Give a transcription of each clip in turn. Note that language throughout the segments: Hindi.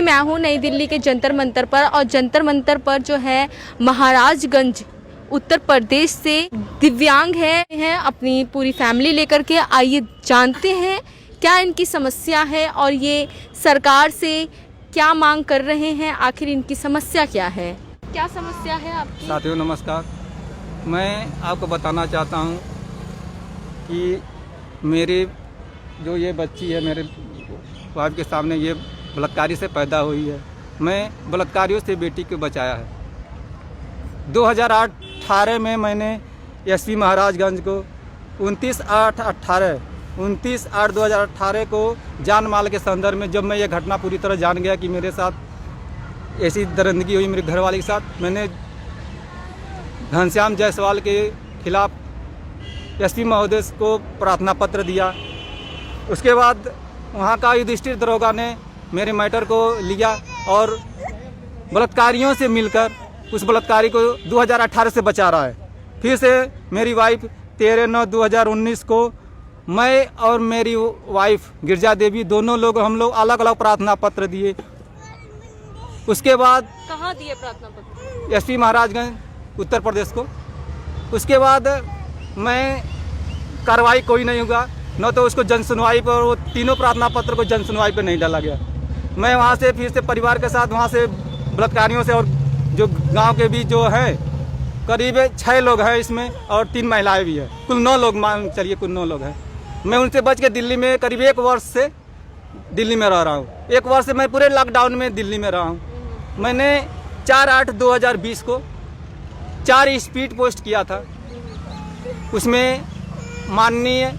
मैं हूँ नई दिल्ली के जंतर मंतर पर, और जंतर मंतर पर जो है महाराजगंज उत्तर प्रदेश से दिव्यांग हैं अपनी पूरी फैमिली लेकर के। आइए जानते हैं क्या इनकी समस्या है और ये सरकार से क्या मांग कर रहे हैं, आखिर इनकी समस्या क्या है। क्या समस्या है आपकी? साथियों नमस्कार, मैं आपको बताना चाहता हूँ कि मेरी जो ये बच्ची है मेरे वाइफ के सामने ये बलात्कारी से पैदा हुई है। मैं बलात्कारियों से बेटी को बचाया है। 2018 में मैंने एसपी महाराजगंज को 29/8/2018 को जान माल के संदर्भ में जब मैं ये घटना पूरी तरह जान गया कि मेरे साथ ऐसी दरिंदगी हुई मेरे घरवाले के साथ, मैंने घनश्याम जायसवाल के खिलाफ एसपी महोदय को प्रार्थना पत्र दिया। उसके बाद वहाँ का युधिष्ठिर दरोगा ने मेरे मैटर को लिया और बलात्कारियों से मिलकर उस बलात्कारी को 2018 से बचा रहा है। फिर से मेरी वाइफ 13/9/2019 को मैं और मेरी वाइफ गिरजा देवी दोनों लोग हम लोग अलग अलग प्रार्थना पत्र दिए। उसके बाद कहाँ दिए प्रार्थना पत्र? एसपी महाराजगंज उत्तर प्रदेश को। उसके बाद मैं कार्रवाई कोई नहीं हुआ, न तो उसको जन सुनवाई पर, वो तीनों प्रार्थना पत्र को जन सुनवाई पर नहीं डाला गया। मैं वहाँ से फिर से परिवार के साथ वहाँ से बलात्कारियों से और जो गांव के भी जो है करीब 6 लोग हैं इसमें और 3 महिलाएं भी हैं, कुल 9 लोग मान चलिए, कुल 9 लोग हैं। मैं उनसे बच के दिल्ली में करीब 1 वर्ष से दिल्ली में रह रहा हूँ। 1 वर्ष से मैं पूरे लॉकडाउन में दिल्ली में रहा हूँ। मैंने 4/8/2020 को 4 स्पीड पोस्ट किया था। उसमें माननीय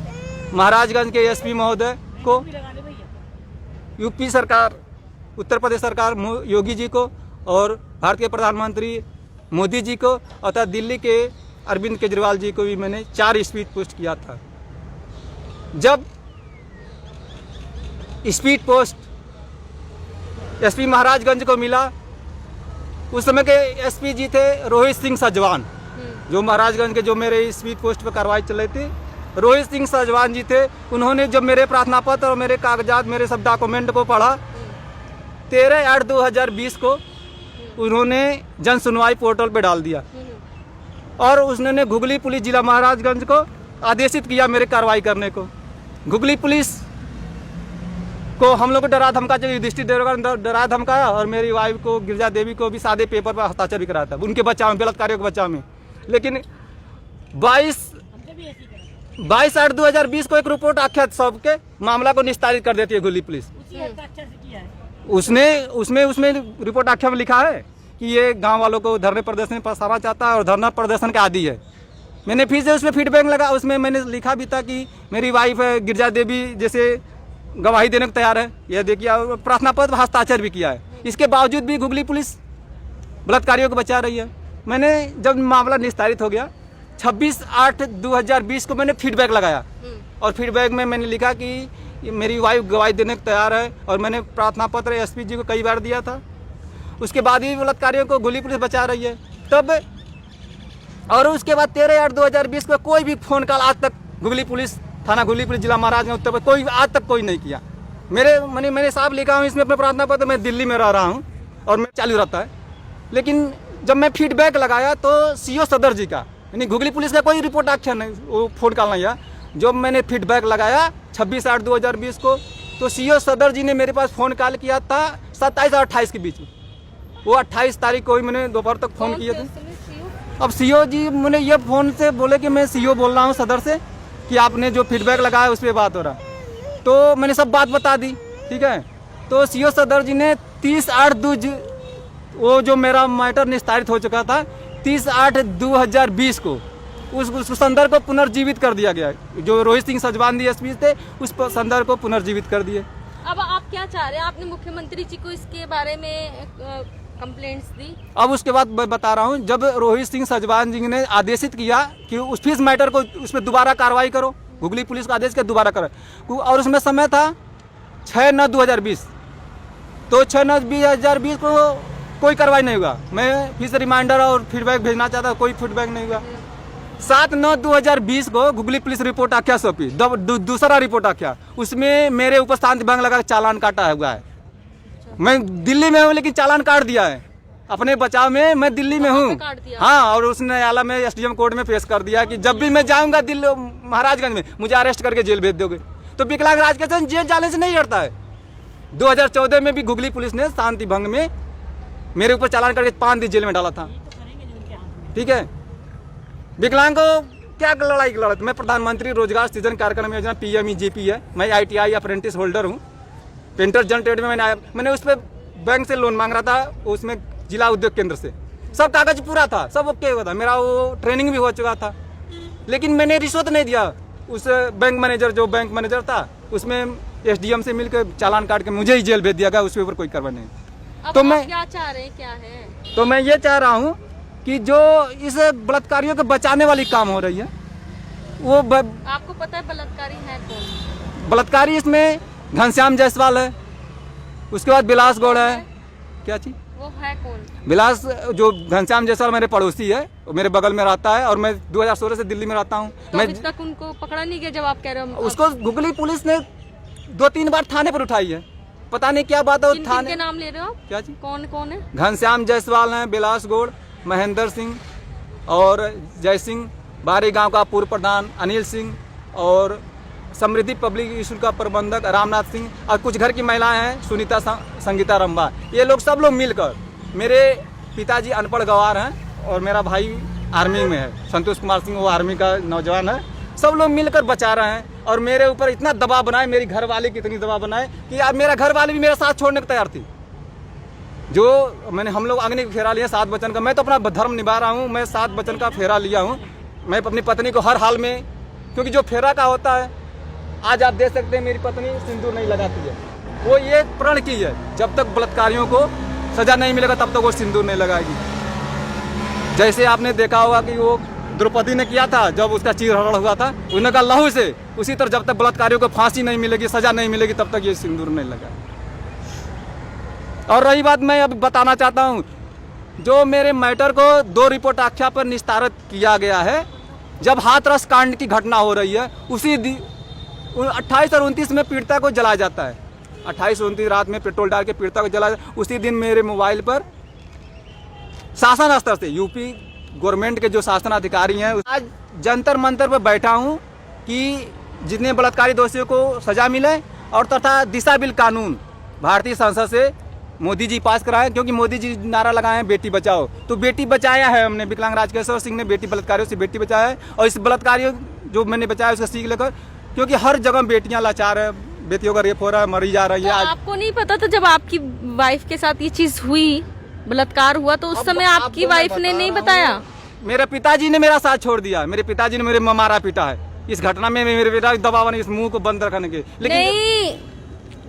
महाराजगंज के एसपी महोदय को, यूपी सरकार, उत्तर प्रदेश सरकार योगी जी को और भारत के प्रधानमंत्री मोदी जी को तथा दिल्ली के अरविंद केजरीवाल जी को भी मैंने 4 स्पीड पोस्ट किया था। जब स्पीड पोस्ट एसपी महाराजगंज को मिला, उस समय के एसपी जी थे रोहित सिंह सजवान, जो महाराजगंज के जो मेरे स्पीड पोस्ट पर कार्रवाई चल रही थी, रोहित सिंह सजवान जी थे। उन्होंने जब मेरे प्रार्थना पत्र और मेरे कागजात, मेरे सब डॉक्यूमेंट को पढ़ा, 13/8/2020 को उन्होंने जन सुनवाई पोर्टल पे डाल दिया और उसने घुगली पुलिस जिला महाराजगंज को आदेशित किया मेरे कार्रवाई करने को। घुगली पुलिस को हम लोग को डरा धमका, युधिष्ठिर दरोगा डरा धमकाया और मेरी वाइफ को, गिरजा देवी को भी सादे पेपर पर हस्ताक्षर भी कराया था उनके बचाव में, बलात्कारियों के बचाव में। लेकिन 22/8/2020 को एक रिपोर्ट आख्या सबके मामला को निस्तारित कर देती है घुगली पुलिस। उसमें रिपोर्ट आख्या में लिखा है कि ये गांव वालों को धरने प्रदर्शन फंसाना चाहता है और धरना प्रदर्शन का आदी है। मैंने फिर से उसमें फीडबैक लगा, उसमें मैंने लिखा भी था कि मेरी वाइफ है गिरजा देवी जैसे गवाही देने को तैयार है, यह देखिए, प्रार्थना पत्र हस्ताक्षर भी किया है। इसके बावजूद भी घुगली पुलिस बलात्कारियों को बचा रही है। मैंने जब मामला निस्तारित हो गया 26/8/2020 को मैंने फीडबैक लगाया और फीडबैक में मैंने लिखा कि मेरी वाइफ गवाही देने को तैयार है और मैंने प्रार्थना पत्र एसपी जी को कई बार दिया था। उसके बाद भी बलात्कारियों को घुगली पुलिस बचा रही है। तब और उसके बाद 13/8/2020 को कोई भी फोन कॉल आज तक घुगली पुलिस थाना, घुगली पुलिस जिला महाराजगंज उत्तर प्रदेश, कोई आज तक कोई नहीं किया। मैंने साफ लिखा हूँ इसमें अपने प्रार्थना पत्र, मैं दिल्ली में रह रहा हूँ और मैं चालू रहता है। लेकिन जब मैं फीडबैक लगाया तो सीओ सदर जी का, यानी घुगली पुलिस का कोई रिपोर्ट आख्या नहीं, वो फोन कॉल नहीं आया। जब मैंने फीडबैक लगाया 26/8/2020 को, तो सीओ सदर जी ने मेरे पास फ़ोन कॉल किया था 27 और 28 के बीच में। वो 28 तारीख को ही मैंने दोपहर तक फ़ोन किए थे। अब सीओ जी मैंने ये फ़ोन से बोले कि मैं सीओ बोल रहा हूँ सदर से कि आपने जो फीडबैक लगाया उस पर बात हो रहा। तो मैंने सब बात बता दी, ठीक है। तो सीओ सदर जी ने 30/8 वो जो मेरा मैटर निस्तारित हो चुका था 30/8/2020 को उस संदर्भ को पुनर्जीवित कर दिया गया। जो रोहित सिंह सजवान डीएसपी थे उस संदर्भ को पुनर्जीवित कर दिए। अब आप क्या चाह रहे हैं? आपने मुख्यमंत्री जी को इसके बारे में कंप्लेंट्स दी? अब उसके बाद बता रहा हूँ, जब रोहित सिंह सजवान जी ने आदेशित किया कि उस फिर मैटर को उस पर दोबारा कार्रवाई करो, घुगली पुलिस का आदेश के दोबारा करो, और उसमें समय था 6/9/2020, तो 6/9/2020 को कोई कार्रवाई नहीं हुआ। मैं फिर से रिमाइंडर और फीडबैक भेजना चाहता, कोई फीडबैक नहीं हुआ। 7/9/2020 को घुगली पुलिस रिपोर्ट आख्या सौंपी, दूसरा रिपोर्ट आख्या, उसमें मेरे ऊपर शांति भंग लगा चालान काटा हुआ है। मैं दिल्ली में हूँ लेकिन चालान काट दिया है अपने बचाव में। मैं दिल्ली में हूँ, हाँ, और उसने न्यायालय में एसडीएम कोर्ट में पेश कर दिया कि जब भी मैं जाऊँगा दिल्ली महाराजगंज में मुझे अरेस्ट करके जेल भेज दोगे। तो विकलांग राजकिशन जेल जाने से नहीं डरता है। 2014 में भी घुगली पुलिस ने शांति भंग में मेरे ऊपर चालान करके 5 दिन जेल में डाला था। ठीक है, विकलांग को क्या लड़ाई लड़ा? मैं प्रधानमंत्री रोजगार सृजन कार्यक्रम योजना PMEJP है, मैं ITI अप्रेंटिस होल्डर हूँ। पेंटर जन ट्रेड में मैंने उस पर बैंक से लोन मांग रहा था, उसमें जिला उद्योग केंद्र से सब कागज पूरा था, सब ओके हुआ था, मेरा वो ट्रेनिंग भी हो चुका था, लेकिन मैंने रिश्वत नहीं दिया। उस बैंक मैनेजर जो बैंक मैनेजर था उसमें SDM से मिलकर चालान काट के मुझे ही जेल भेज दिया गया, उसके ऊपर कोई कार्रवाई नहीं। तो मैं क्या चाह रहे हैं, क्या है? तो मैं ये चाह रहा हूँ कि जो इस बलात्कारियों को बचाने वाली काम हो रही है वो आपको पता है बलात्कारी है कौन? बलात्कारी इसमें घनश्याम जायसवाल है, उसके बाद बिलास गौड़ है। क्या चीज? वो है कौन? बिलास, जो घनश्याम जायसवाल मेरे पड़ोसी है, वो मेरे बगल में रहता है और मैं 2016 से दिल्ली में रहता हूँ। तो मैं अभी तक उनको पकड़ा नहीं गया जब आप कह रहे हो? उसको घुगली पुलिस ने 2-3 बार थाने पर उठाई है, पता नहीं क्या बात है। थाने के नाम ले रहे हो? क्या चीज? कौन कौन है? घनश्याम जायसवाल है, बिलास गौड़, महेंद्र सिंह और जय सिंह, बारी गांव का पूर्व प्रधान अनिल सिंह और समृद्धि पब्लिक स्कूल का प्रबंधक रामनाथ सिंह और कुछ घर की महिलाएं हैं, सुनीता संगीता रंबा। ये लोग सब लोग मिलकर, मेरे पिताजी अनपढ़ गवार हैं और मेरा भाई आर्मी में है, संतोष कुमार सिंह, वो आर्मी का नौजवान है, सब लोग मिलकर बचा रहे हैं। और मेरे ऊपर इतना दबाव बनाए, मेरी घर वाले की इतनी दबाव बनाए कि अब मेरा घर वाले भी मेरा साथ छोड़ने को तैयार थी। जो हम लोग अग्नि फेरा लिया 7 वचन का, मैं तो अपना धर्म निभा रहा हूँ, मैं 7 वचन का फेरा लिया हूँ। मैं अपनी पत्नी को हर हाल में, क्योंकि जो फेरा का होता है, आज आप देख सकते हैं मेरी पत्नी सिंदूर नहीं लगाती है, वो ये प्रण की है जब तक बलात्कारियों को सजा नहीं मिलेगा तब तक वो सिंदूर नहीं लगाएगी। जैसे आपने देखा होगा कि वो द्रौपदी ने किया था जब उसका चीर हरण हुआ था, उन्होंने कहा लहू से, उसी तरह जब तक बलात्कारियों को फांसी नहीं मिलेगी, सजा नहीं मिलेगी, तब तक ये सिंदूर नहीं लगाएगी। और रही बात, मैं अब बताना चाहता हूँ, जो मेरे मैटर को 2 रिपोर्ट आख्या पर निस्तारित किया गया है, जब हाथरस कांड की घटना हो रही है उसी 28 और 29 में पीड़िता को जलाया जाता है। 28 और 29 रात में पेट्रोल डाल के पीड़िता को जलाया, उसी दिन मेरे मोबाइल पर शासन स्तर से यूपी गवर्नमेंट के जो शासन अधिकारी हैं, आज जंतर मंतर पर बैठा हूं कि जितने बलात्कारी दोषियों को सजा मिले और तथा दिशा बिल कानून भारतीय संसद से मोदी जी पास कराए, क्योंकि मोदी जी नारा लगाए हैं बेटी बचाओ, तो बेटी बचाया है हमने। विकलांग राजकिशन सिंह ने बेटी बलात्कारियों से बेटी बचाया है और इस बलात्कारियों जो मैंने बचाया उसका सीख लेकर, क्योंकि हर जगह बेटियां लाचार है, बेटियों का रेप हो रहा है, मरी जा रही है। तो आपको नहीं पता था जब आपकी वाइफ के साथ ये चीज हुई, बलात्कार हुआ, तो उस समय आपकी वाइफ ने नहीं बताया? मेरे पिताजी ने मेरा साथ छोड़ दिया, मेरे पिताजी ने मेरे मारा पीटा है इस घटना में, मेरे बेटा दबाव नहीं, इस मुंह को बंद रखने के। लेकिन नहीं,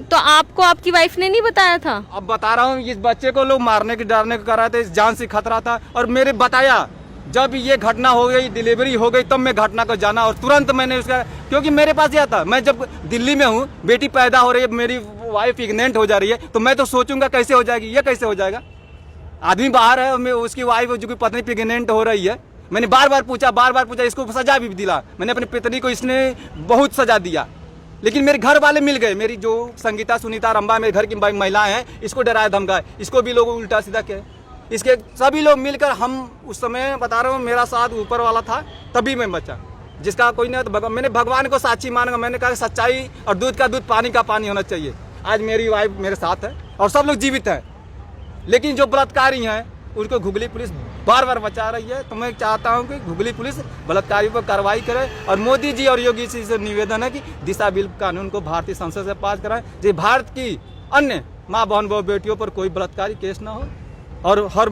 तो आपको आपकी वाइफ ने नहीं बताया था? अब बता रहा हूँ, इस बच्चे को लोग मारने के डरने को कर रहे थे, इस जान से खतरा था, और मेरे बताया जब ये घटना हो गई, डिलीवरी हो गई, तब मैं घटना को जाना और तुरंत मैंने उसका, क्योंकि मेरे पास यह था, मैं जब दिल्ली में हूँ, बेटी पैदा हो रही है, मेरी वाइफ प्रेग्नेंट हो जा रही है, तो मैं तो सोचूंगा कैसे हो जाएगी, ये कैसे हो जाएगा। आदमी बाहर है, मैं उसकी वाइफ जो कि पत्नी प्रेग्नेंट हो रही है, मैंने बार बार पूछा, इसको सजा भी दिला, मैंने अपनी पत्नी को इसने बहुत सजा दिया, लेकिन मेरे घर वाले मिल गए। मेरी जो संगीता सुनीता रंबा मेरे घर की महिलाएं हैं, इसको डराया धमकाए, इसको भी लोग उल्टा सीधा कहे, इसके सभी लोग मिलकर, हम उस समय बता रहा हूँ मेरा साथ ऊपर वाला था, तभी मैं बचा, जिसका कोई नहीं तो मैंने भगवान को साक्षी माना। मैंने कहा सच्चाई और दूध का दूध पानी का पानी होना चाहिए। आज मेरी वाइफ मेरे साथ है और सब लोग जीवित हैं, लेकिन जो बलात्कारी हैं उनको घुगली पुलिस बार बार बचा रही है। तो मैं चाहता हूं कि घुगली पुलिस बलात्कारियों पर कार्रवाई करे और मोदी जी और योगी जी से निवेदन है कि दिशा बिल कानून को भारतीय संसद से पास कराएं, जो भारत की अन्य माँ बहन बहु बेटियों पर कोई बलात्कारी केस ना हो। और हर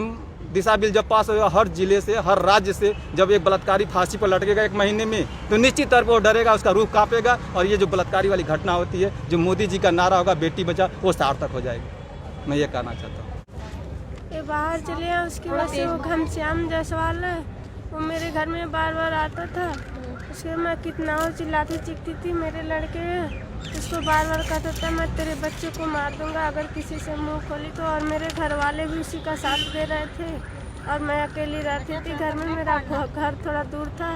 दिशा बिल जब पास होगा, हर जिले से, हर राज्य से जब एक बलात्कारी फांसी पर लटकेगा 1 महीने में, तो निश्चित तौर पर वो डरेगा, उसका रूह कांपेगा और ये जो बलात्कारी वाली घटना होती है, जो मोदी जी का नारा होगा बेटी बचा, वो सार्थक हो जाएगी। मैं ये कहना चाहता हूँ। ये बाहर चले आए, उसकी वजह से वो घनश्याम जायसवाल है, वो मेरे घर में बार बार आता था, उसके मैं कितना चिल्लाती चीखती थी, मेरे लड़के उसको बार बार कहता था मैं तेरे बच्चे को मार दूंगा अगर किसी से मुंह खोली तो। और मेरे घर वाले भी उसी का साथ दे रहे थे और मैं अकेली रहती थी घर में, मेरा घर थोड़ा दूर था,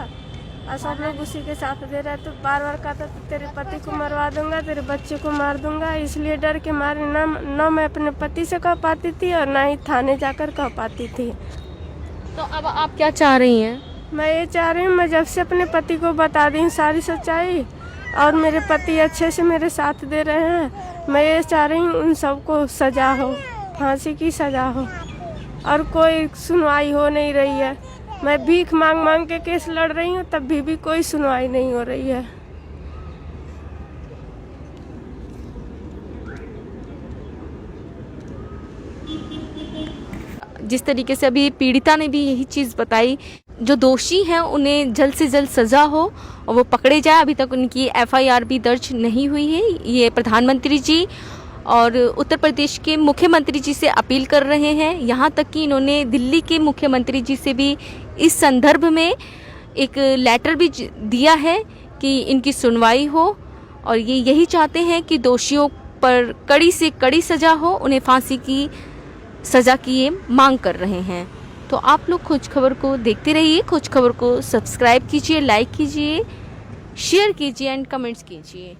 और सब लोग उसी के साथ दे रहे, तो बार बार कहता तो तेरे पति को मरवा दूंगा, तेरे बच्चे को मार दूंगा। इसलिए डर के मारे ना मैं अपने पति से कह पाती थी और ना ही थाने जाकर कह पाती थी। तो अब आप क्या चाह रही हैं? मैं ये चाह रही हूँ, मैं जब से अपने पति को बता दी सारी सच्चाई और मेरे पति अच्छे से मेरे साथ दे रहे हैं, मैं ये चाह रही हूँ उन सबको सज़ा हो, फांसी की सज़ा हो, और कोई सुनवाई हो नहीं रही है। मैं भीख मांग मांग के केस लड़ रही हूँ, तब भी कोई सुनवाई नहीं हो रही है। जिस तरीके से अभी पीड़िता ने भी यही चीज़ बताई, जो दोषी हैं उन्हें जल्द से जल्द सज़ा हो और वो पकड़े जाए। अभी तक उनकी एफआईआर भी दर्ज नहीं हुई है। ये प्रधानमंत्री जी और उत्तर प्रदेश के मुख्यमंत्री जी से अपील कर रहे हैं। यहाँ तक कि इन्होंने दिल्ली के मुख्यमंत्री जी से भी इस संदर्भ में एक लेटर भी दिया है कि इनकी सुनवाई हो, और ये यही चाहते हैं कि दोषियों पर कड़ी से कड़ी सज़ा हो, उन्हें फांसी की सज़ा की ये मांग कर रहे हैं। तो आप लोग खोज खबर को देखते रहिए। खोज खबर को सब्सक्राइब कीजिए, लाइक कीजिए, शेयर कीजिए एंड कमेंट्स कीजिए।